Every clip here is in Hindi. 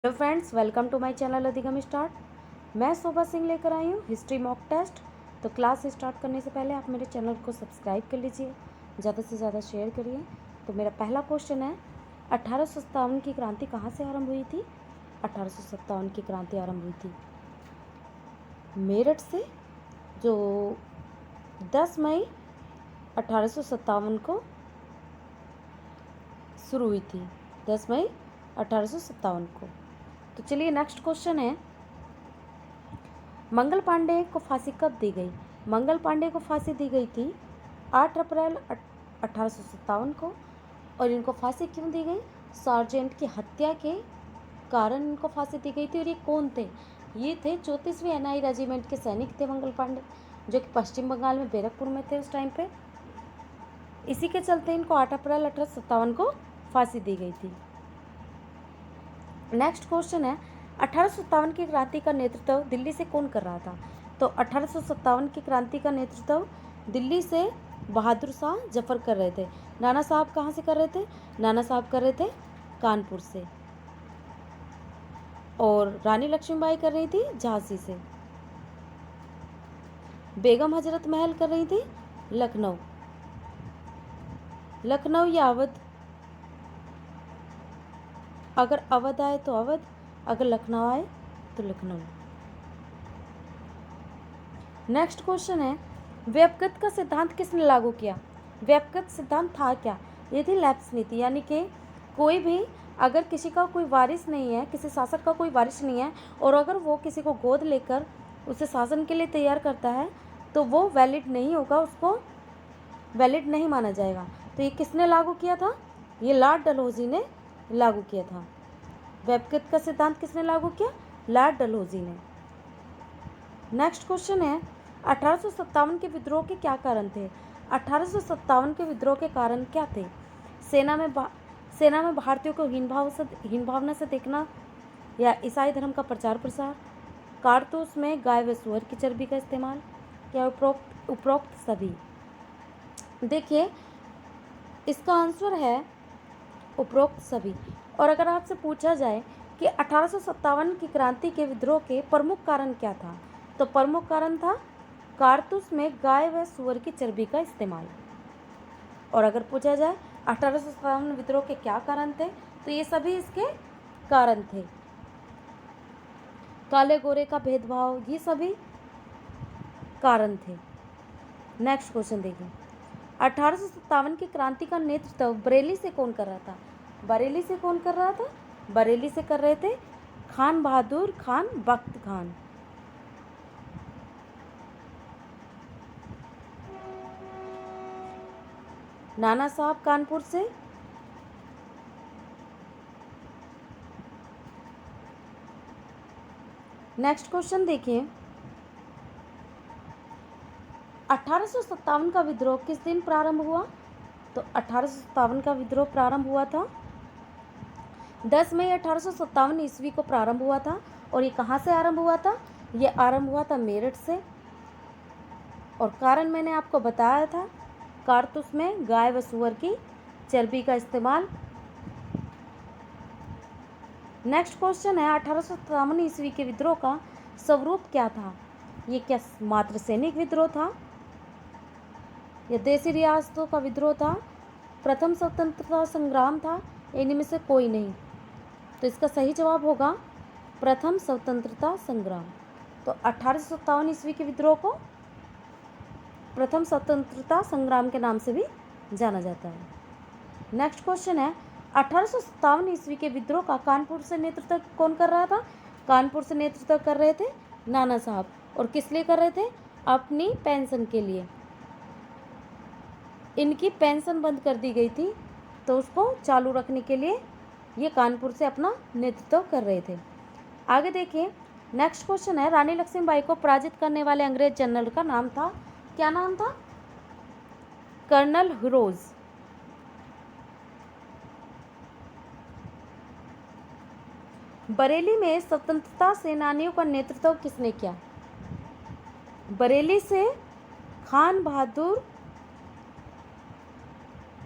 Hello friends, welcome to my channel Adhigam start. मैं शोभा सिंह लेकर आई हूँ हिस्ट्री मॉक टेस्ट। तो क्लास स्टार्ट करने से पहले आप मेरे चैनल को सब्सक्राइब कर लीजिए, ज़्यादा से ज़्यादा शेयर करिए। तो मेरा पहला क्वेश्चन है, 1857 की क्रांति कहाँ से आरंभ हुई थी? 1857 की क्रांति आरंभ हुई थी मेरठ से, जो 10 मई 1857 को शुरू हुई थी। 10 मई 1857 को। तो चलिए नेक्स्ट क्वेश्चन है, मंगल पांडे को फांसी कब दी गई? मंगल पांडे को फांसी दी गई थी 8 अप्रैल 1857 को। और इनको फांसी क्यों दी गई? सार्जेंट की हत्या के कारण इनको फांसी दी गई थी। और ये कौन थे? ये थे 34वीं NI रेजिमेंट के सैनिक थे मंगल पांडे, जो कि पश्चिम बंगाल में बैरकपुर में थे उस टाइम पे। इसी के चलते इनको 8 अप्रैल 1857 को फांसी दी गई थी। नेक्स्ट क्वेश्चन है, 1857 की क्रांति का नेतृत्व दिल्ली से कौन कर रहा था? तो 1857 की क्रांति का नेतृत्व दिल्ली से बहादुर शाह जफर कर रहे थे। नाना साहब कहाँ से कर रहे थे? नाना साहब कर रहे थे कानपुर से। और रानी लक्ष्मीबाई कर रही थी झांसी से। बेगम हजरत महल कर रही थी लखनऊ। लखनऊ या अवध? अगर अवध आए तो अवध, अगर लखनऊ आए तो लखनऊ। नेक्स्ट क्वेश्चन है, व्यपगत का सिद्धांत किसने लागू किया? व्यपगत सिद्धांत था क्या? ये थी लैप्स नीति, यानी कि कोई भी अगर किसी का कोई वारिस नहीं है, किसी शासक का कोई वारिस नहीं है, और अगर वो किसी को गोद लेकर उसे शासन के लिए तैयार करता है तो वो वैलिड नहीं होगा, उसको वैलिड नहीं माना जाएगा। तो ये किसने लागू किया था? ये लॉर्ड डलहौजी ने लागू किया था। व्यपगत का सिद्धांत किसने लागू किया? लॉर्ड डलहौजी ने। नेक्स्ट क्वेश्चन है, 1857 के विद्रोह के क्या कारण थे? 1857 के विद्रोह के कारण क्या थे? सेना में भारतीयों को हीन भावना से देखना, या ईसाई धर्म का प्रचार प्रसार, कारतूस में गाय व सुअर की चर्बी का इस्तेमाल, या उपरोक्त सभी? देखिए, इसका आंसर है उपरोक्त सभी। और अगर आपसे पूछा जाए कि 1857 की क्रांति के विद्रोह के प्रमुख कारण क्या था, तो प्रमुख कारण था कारतूस में गाय व सुअर की चर्बी का इस्तेमाल। और अगर पूछा जाए 1857 विद्रोह के क्या कारण थे, तो ये सभी इसके कारण थे। काले गोरे का भेदभाव, ये सभी कारण थे। नेक्स्ट क्वेश्चन देखिए, 1857 की क्रांति का नेतृत्व बरेली से कौन कर रहा था? बरेली से कौन कर रहा था? बरेली से कर रहे थे खान बहादुर खान बख्त खान। नाना साहब कानपुर से। नेक्स्ट क्वेश्चन देखिए, 1857 का विद्रोह किस दिन प्रारंभ हुआ? तो 1857 का विद्रोह प्रारंभ हुआ था 10 मई 1857 ईस्वी को प्रारंभ हुआ था। और ये कहाँ से आरंभ हुआ था? ये आरंभ हुआ था मेरठ से। और कारण मैंने आपको बताया था, कारतूस में गाय व सुअर की चर्बी का इस्तेमाल। नेक्स्ट क्वेश्चन है, 1857 ईस्वी के विद्रोह का स्वरूप क्या था? ये क्या मात्र सैनिक विद्रोह था, या देशी रियासतों का विद्रोह था, प्रथम स्वतंत्रता संग्राम था, इनमें से कोई नहीं? तो इसका सही जवाब होगा प्रथम स्वतंत्रता संग्राम। तो 1857 ईस्वी के विद्रोह को प्रथम स्वतंत्रता संग्राम के नाम से भी जाना जाता है। नेक्स्ट क्वेश्चन है, 1857 ईस्वी के विद्रोह का कानपुर से नेतृत्व कौन कर रहा था? कानपुर से नेतृत्व कर रहे थे नाना साहब। और किस लिए कर रहे थे? अपनी पेंशन के लिए। इनकी पेंशन बंद कर दी गई थी, तो उसको चालू रखने के लिए ये कानपुर से अपना नेतृत्व कर रहे थे। आगे देखिए, नेक्स्ट क्वेश्चन है, रानी लक्ष्मीबाई को पराजित करने वाले अंग्रेज जनरल का नाम था, क्या नाम था? कर्नल हुरोज। बरेली में स्वतंत्रता सेनानियों का नेतृत्व किसने किया? बरेली से खान बहादुर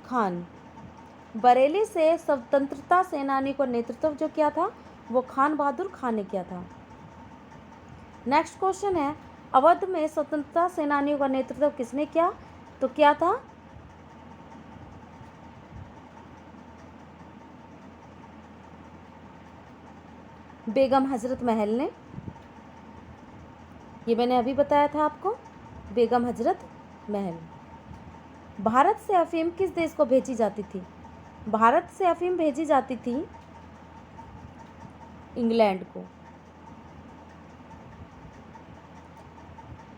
खान। बरेली से स्वतंत्रता सेनानी को नेतृत्व जो किया था वो खान बहादुर खान ने किया था। नेक्स्ट क्वेश्चन है, अवध में स्वतंत्रता सेनानियों का नेतृत्व किसने किया? तो क्या था? बेगम हजरत महल ने। ये मैंने अभी बताया था आपको, बेगम हजरत महल। भारत से अफीम किस देश को भेजी जाती थी? भारत से अफीम भेजी जाती थी इंग्लैंड को।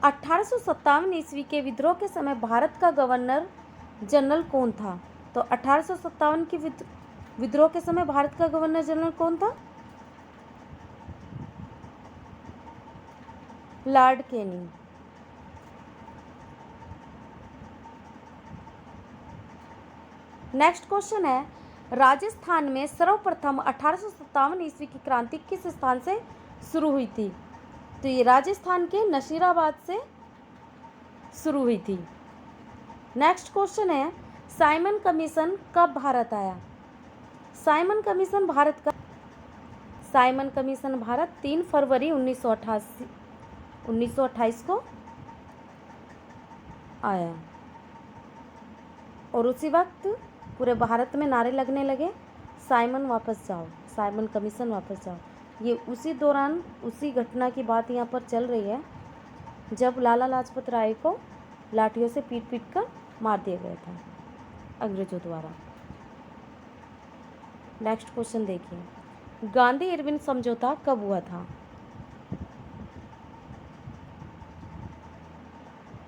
1857 ईस्वी के विद्रोह के समय भारत का गवर्नर जनरल कौन था? तो 1857 की विद्रोह के समय भारत का गवर्नर जनरल कौन था? Lord Canning. नेक्स्ट क्वेश्चन है, राजस्थान में सर्वप्रथम 1857 ईस्वी की क्रांति किस स्थान से शुरू हुई थी? तो ये राजस्थान के नशीराबाद से शुरू हुई थी। नेक्स्ट क्वेश्चन है, साइमन कमीशन कब भारत आया? साइमन कमीशन भारत का 3 फरवरी 1928 को आया और उसी वक्त पूरे भारत में नारे लगने लगे, साइमन वापस जाओ, साइमन कमीशन वापस जाओ। ये उसी दौरान उसी घटना की बात यहाँ पर चल रही है जब लाला लाजपत राय को लाठियों से पीट पीट कर मार दिया गया था अंग्रेजों द्वारा। नेक्स्ट क्वेश्चन देखिए, गांधी इरविन समझौता कब हुआ था?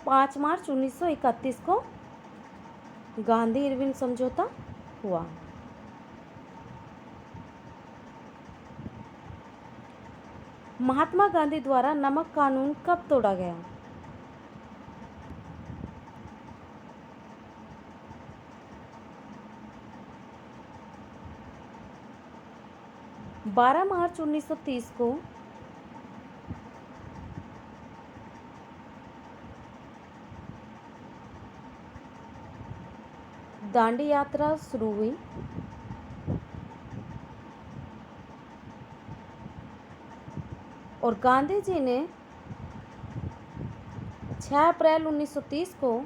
5 मार्च 1931 को गांधी इरविन समझौता हुआ। महात्मा गांधी द्वारा नमक कानून कब तोड़ा गया? 12 मार्च 1930 को दांडी यात्रा शुरू हुई और गांधी जी ने 6 अप्रैल 1930 को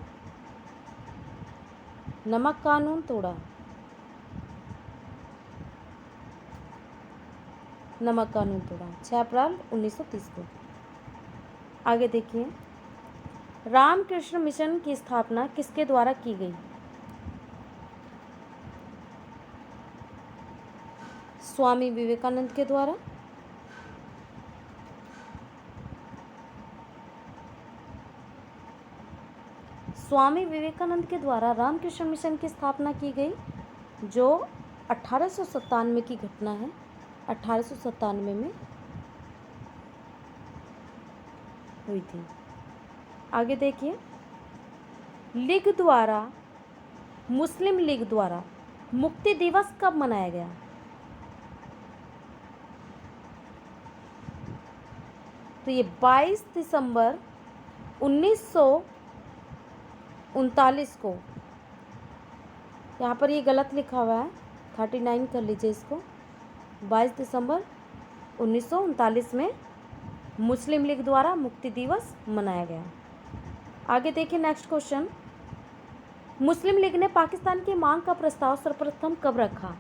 नमक कानून तोड़ा। नमक कानून तोड़ा 6 अप्रैल 1930 को। आगे देखिए, रामकृष्ण मिशन की स्थापना किसके द्वारा की गई? स्वामी विवेकानंद के द्वारा। स्वामी विवेकानंद के द्वारा रामकृष्ण मिशन की स्थापना की गई, जो 1897 की घटना है। 1897 में हुई थी। आगे देखिए, लीग द्वारा, मुस्लिम लीग द्वारा मुक्ति दिवस कब मनाया गया? तो ये 22 दिसंबर 1939 को। यहाँ पर ये गलत लिखा हुआ है, 39 कर लीजिए इसको। 22 दिसंबर 1939 में मुस्लिम लीग द्वारा मुक्ति दिवस मनाया गया। आगे देखिए, नेक्स्ट क्वेश्चन, मुस्लिम लीग ने पाकिस्तान की मांग का प्रस्ताव सर्वप्रथम कब रखा?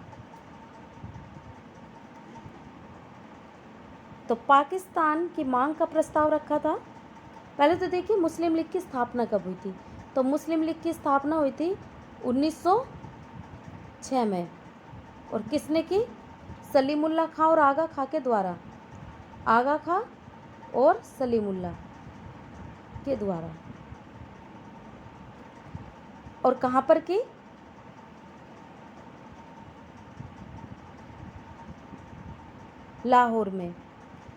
तो पाकिस्तान की मांग का प्रस्ताव रखा था, पहले तो देखिए मुस्लिम लीग की स्थापना कब हुई थी? तो मुस्लिम लीग की स्थापना हुई थी 1906 में। और किसने की? सलीमुल्लाह खां और आगा खां के द्वारा। आगा खां और सलीमुल्लाह के द्वारा। और कहाँ पर की? लाहौर में।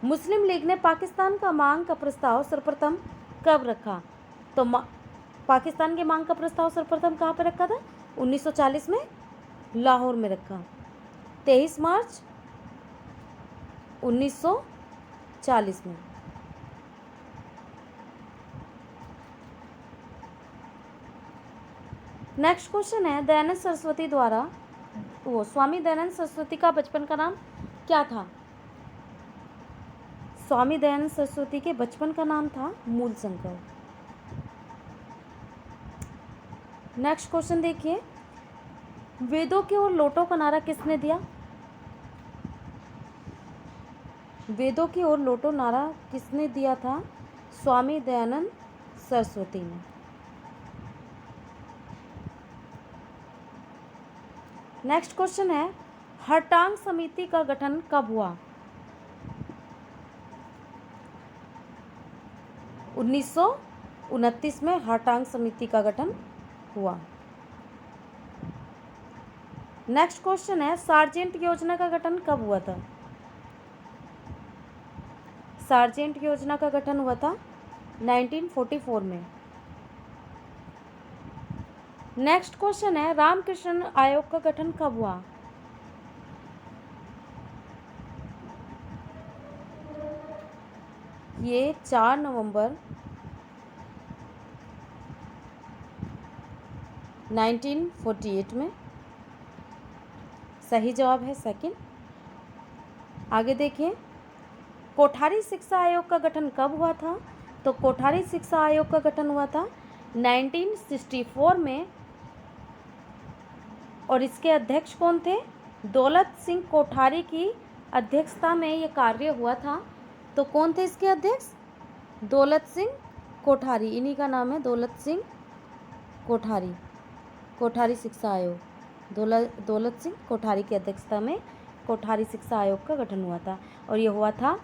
मुस्लिम लीग ने पाकिस्तान का मांग का प्रस्ताव सर्वप्रथम कब रखा? तो पाकिस्तान की मांग का प्रस्ताव सर्वप्रथम कहाँ पर रखा था? 1940 में लाहौर में रखा, 23 मार्च 1940 में। नेक्स्ट क्वेश्चन है, स्वामी दयानंद सरस्वती का बचपन का नाम क्या था? स्वामी दयानंद सरस्वती के बचपन का नाम था मूलशंकर। नेक्स्ट क्वेश्चन देखिए, वेदों की ओर लौटो का नारा किसने दिया? वेदों की ओर लौटो नारा किसने दिया था? स्वामी दयानंद सरस्वती ने। नेक्स्ट क्वेश्चन है, हर्टांग समिति का गठन कब हुआ? 1929 में हर्टांग समिति का गठन हुआ। नेक्स्ट क्वेश्चन है, सार्जेंट योजना का गठन कब हुआ था? सार्जेंट योजना का गठन हुआ था 1944 में। नेक्स्ट क्वेश्चन है, रामकृष्ण आयोग का गठन कब हुआ? ये 4 नवंबर 1948 में। सही जवाब है सेकंड। आगे देखिए, कोठारी शिक्षा आयोग का गठन कब हुआ था? तो कोठारी शिक्षा आयोग का गठन हुआ था 1964 में, और इसके अध्यक्ष कौन थे? दौलत सिंह कोठारी की अध्यक्षता में ये कार्य हुआ था। तो कौन थे इसके अध्यक्ष? दौलत सिंह कोठारी, इन्हीं का नाम है दौलत सिंह कोठारी। कोठारी शिक्षा आयोग दौलत सिंह कोठारी की अध्यक्षता में कोठारी शिक्षा आयोग का गठन हुआ था, और ये हुआ था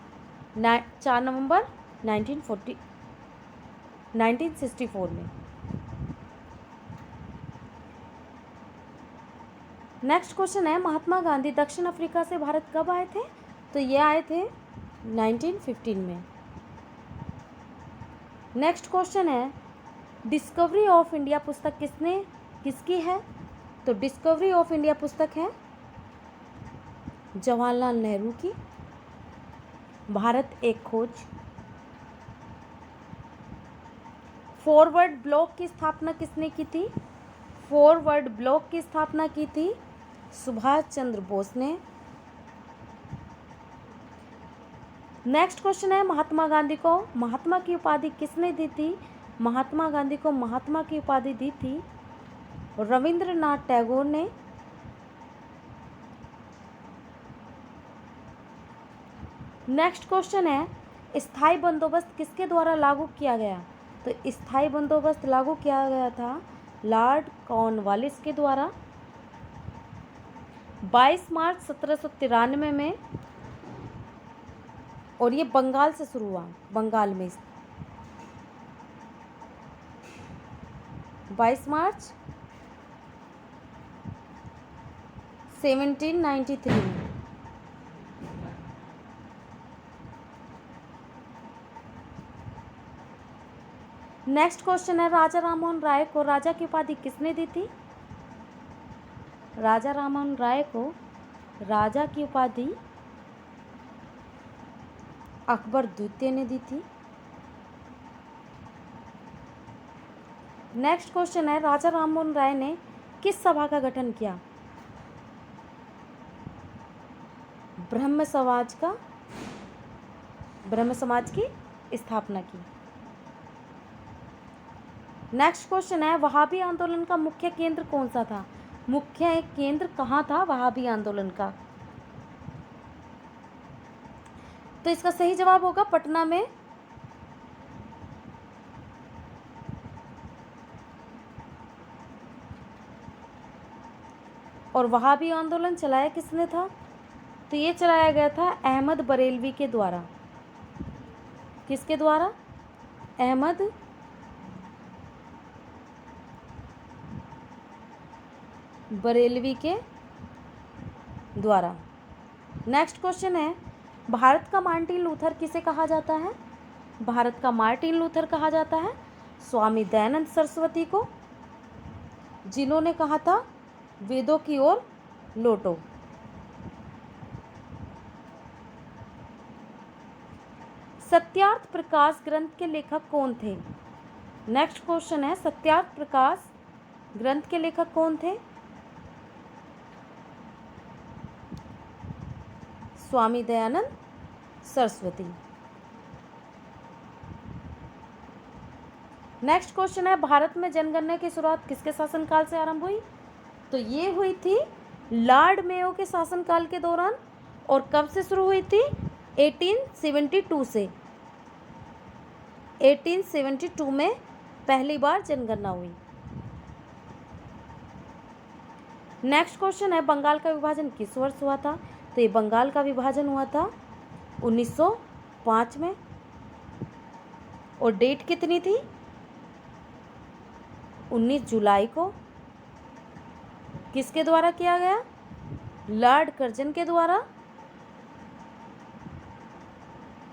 4 नवंबर 1964 में। नेक्स्ट क्वेश्चन है, महात्मा गांधी दक्षिण अफ्रीका से भारत कब आए थे? तो ये आए थे 1915 में। नेक्स्ट क्वेश्चन है, डिस्कवरी ऑफ इंडिया पुस्तक किसकी है? तो डिस्कवरी ऑफ इंडिया पुस्तक है जवाहरलाल नेहरू की। भारत एक खोज। फॉरवर्ड ब्लॉक की स्थापना किसने की थी? फॉरवर्ड ब्लॉक की स्थापना की थी सुभाष चंद्र बोस ने। नेक्स्ट क्वेश्चन है, महात्मा गांधी को महात्मा की उपाधि किसने दी थी? महात्मा गांधी को महात्मा की उपाधि दी थी रविंद्रनाथ टैगोर ने। नेक्स्ट क्वेश्चन है, स्थायी बंदोबस्त किसके द्वारा लागू किया गया? तो स्थायी बंदोबस्त लागू किया गया था लॉर्ड कॉर्नवालिस के द्वारा 22 मार्च 1793 में, और ये बंगाल से शुरू हुआ। बंगाल में 22 मार्च 1793 में। नेक्स्ट क्वेश्चन है, राजा राममोहन राय को राजा की उपाधि किसने दी थी? राजा राममोहन राय को राजा की उपाधि अकबर द्वितीय ने दी थी। नेक्स्ट क्वेश्चन है, राजा राममोहन राय ने किस सभा का गठन किया? ब्रह्म समाज की स्थापना की। नेक्स्ट क्वेश्चन है, वहाबी आंदोलन का मुख्य केंद्र कौन सा था? मुख्य केंद्र कहाँ था वहाबी आंदोलन का? तो इसका सही जवाब होगा पटना में। और वहाबी आंदोलन चलाया किसने था? तो ये चलाया गया था अहमद बरेलवी के द्वारा। किसके द्वारा? अहमद बरेलवी के द्वारा। नेक्स्ट क्वेश्चन है, भारत का मार्टिन लूथर किसे कहा जाता है? भारत का मार्टिन लूथर कहा जाता है स्वामी दयानंद सरस्वती को, जिन्होंने कहा था वेदों की ओर लौटो। सत्यार्थ प्रकाश ग्रंथ के लेखक कौन थे? नेक्स्ट क्वेश्चन है, सत्यार्थ प्रकाश ग्रंथ के लेखक कौन थे? स्वामी दयानंद सरस्वती। नेक्स्ट क्वेश्चन है, भारत में जनगणना की शुरुआत किसके शासनकाल से आरंभ हुई? तो ये हुई थी लॉर्ड मेयो के शासनकाल के दौरान। और कब से शुरू हुई थी? 1872 से। 1872 में पहली बार जनगणना हुई। नेक्स्ट क्वेश्चन है, बंगाल का विभाजन किस वर्ष हुआ था? तो ये बंगाल का विभाजन हुआ था 1905 में। और डेट कितनी थी? 19 जुलाई को। किसके द्वारा किया गया? लॉर्ड कर्जन के द्वारा।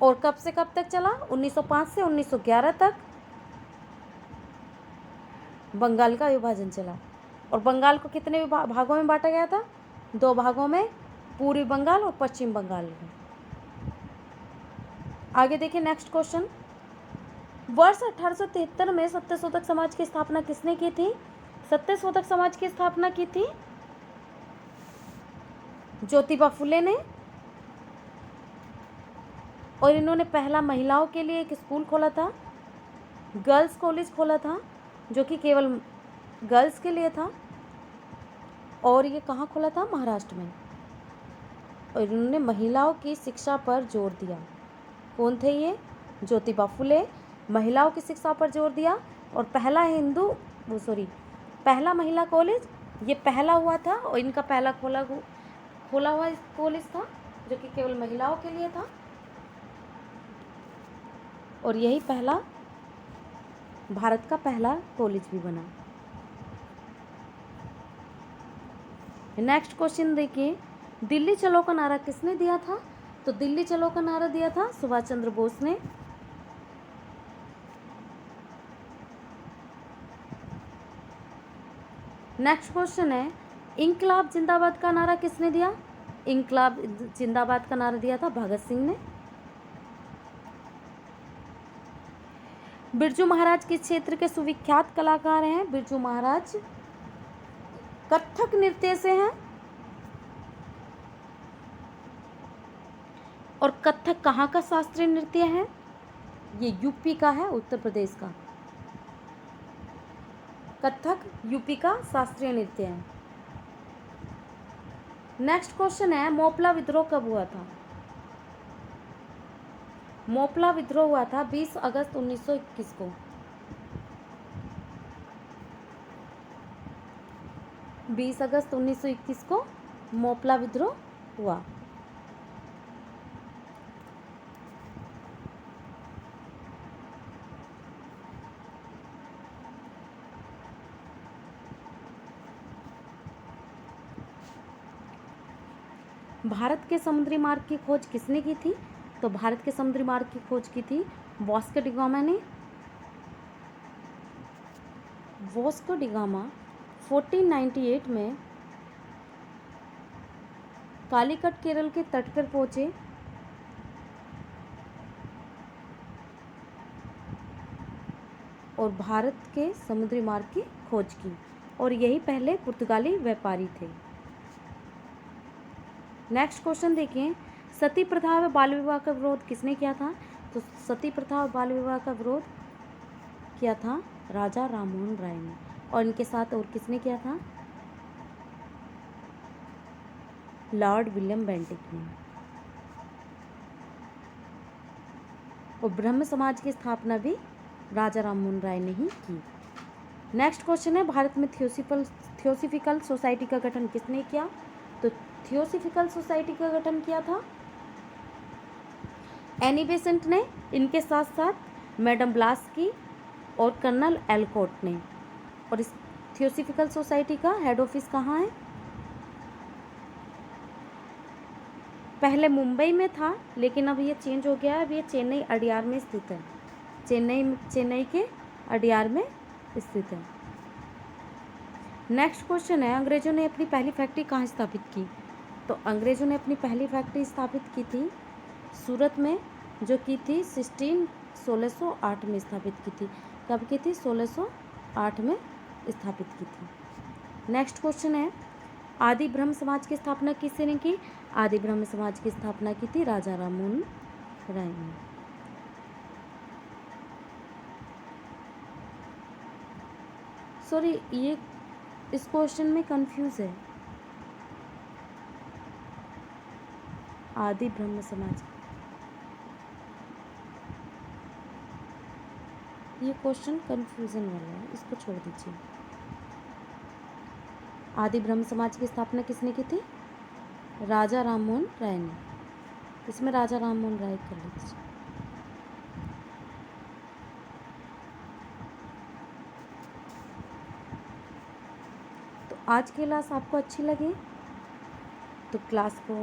और कब से कब तक चला? 1905 से 1911 तक बंगाल का विभाजन चला। और बंगाल को कितने भागों में बांटा गया था? 2 भागों में, पूर्वी बंगाल और पश्चिम बंगाल में। आगे देखिए नेक्स्ट क्वेश्चन, वर्ष 1873 में सत्यशोधक समाज की स्थापना किसने की थी? सत्यशोधक समाज की स्थापना की थी ज्योतिबा फुले ने। और इन्होंने पहला महिलाओं के लिए एक स्कूल खोला था, गर्ल्स कॉलेज खोला था, जो कि केवल गर्ल्स के लिए था। और ये कहाँ खोला था? महाराष्ट्र में। और इन्होंने महिलाओं की शिक्षा पर जोर दिया। कौन थे ये? ज्योतिबा फुले। महिलाओं की शिक्षा पर जोर दिया। और पहला महिला कॉलेज ये पहला हुआ था। और इनका पहला खोला हुआ कॉलेज था, जो कि केवल महिलाओं के लिए था। और यही पहला भारत का पहला कॉलेज भी बना। नेक्स्ट क्वेश्चन देखिए, दिल्ली चलो का नारा किसने दिया था? तो दिल्ली चलो का नारा दिया था सुभाष चंद्र बोस ने। नेक्स्ट क्वेश्चन है, इंकलाब जिंदाबाद का नारा किसने दिया? इंकलाब जिंदाबाद का नारा दिया था भगत सिंह ने। बिरजू महाराज किस क्षेत्र के सुविख्यात कलाकार हैं? बिरजू महाराज कथक नृत्य से हैं। और कथक कहाँ का शास्त्रीय नृत्य है? ये यूपी का है, उत्तर प्रदेश का। कथक यूपी का शास्त्रीय नृत्य है। नेक्स्ट क्वेश्चन है, मोपला विद्रोह कब हुआ था? मोपला विद्रोह हुआ था 20 अगस्त 1921 को। 20 अगस्त 1921 को मोपला विद्रोह हुआ। भारत के समुद्री मार्ग की खोज किसने की थी? तो भारत के समुद्री मार्ग की खोज की थी वास्को डी गामा ने। वास्को डी गामा 1498 में कालीकट केरल के तट पर पहुंचे। और भारत के समुद्री मार्ग की खोज की। और यही पहले पुर्तगाली व्यापारी थे। नेक्स्ट क्वेश्चन देखिए, सती प्रथा व बाल विवाह का विरोध किसने किया था? तो सती प्रथा और बाल विवाह का विरोध किया था राजा राममोहन राय ने। और इनके साथ और किसने किया था? लॉर्ड विलियम बेंटिक ने। और ब्रह्म समाज की स्थापना भी राजा राममोहन राय ने ही की। नेक्स्ट क्वेश्चन है, भारत में थियोसॉफिकल सोसाइटी का गठन किसने किया? तो थियोसॉफिकल सोसाइटी का गठन किया था एनी बेसेंट ने। इनके साथ साथ मैडम ब्लास्की और कर्नल एलकोट ने। और इस थियोसॉफिकल सोसाइटी का हेड ऑफिस कहाँ है? पहले मुंबई में था, लेकिन अब ये चेंज हो गया है। अब ये चेन्नई अडियार में स्थित है। चेन्नई के अडियार में स्थित है। नेक्स्ट क्वेश्चन है, अंग्रेजों ने अपनी पहली फैक्ट्री कहाँ स्थापित की? तो अंग्रेजों ने अपनी पहली फैक्ट्री स्थापित की थी सूरत में, जो की थी 1608 में स्थापित की थी। कब की थी? 1608 में स्थापित की थी। नेक्स्ट क्वेश्चन है, आदि ब्रह्म समाज की स्थापना किसने की? आदि ब्रह्म समाज की स्थापना की थी राजा राममोहन राय ने। सॉरी, ये इस क्वेश्चन में कंफ्यूज है। आदि ब्रह्म समाज, ये क्वेश्चन कंफ्यूजन वाला है, इसको छोड़ दीजिए। आदि ब्रह्म समाज की स्थापना किसने की थी? राजा राममोहन राय ने। इसमें राजा राममोहन राय कर लीजिए। तो आज की क्लास आपको अच्छी लगी तो क्लास को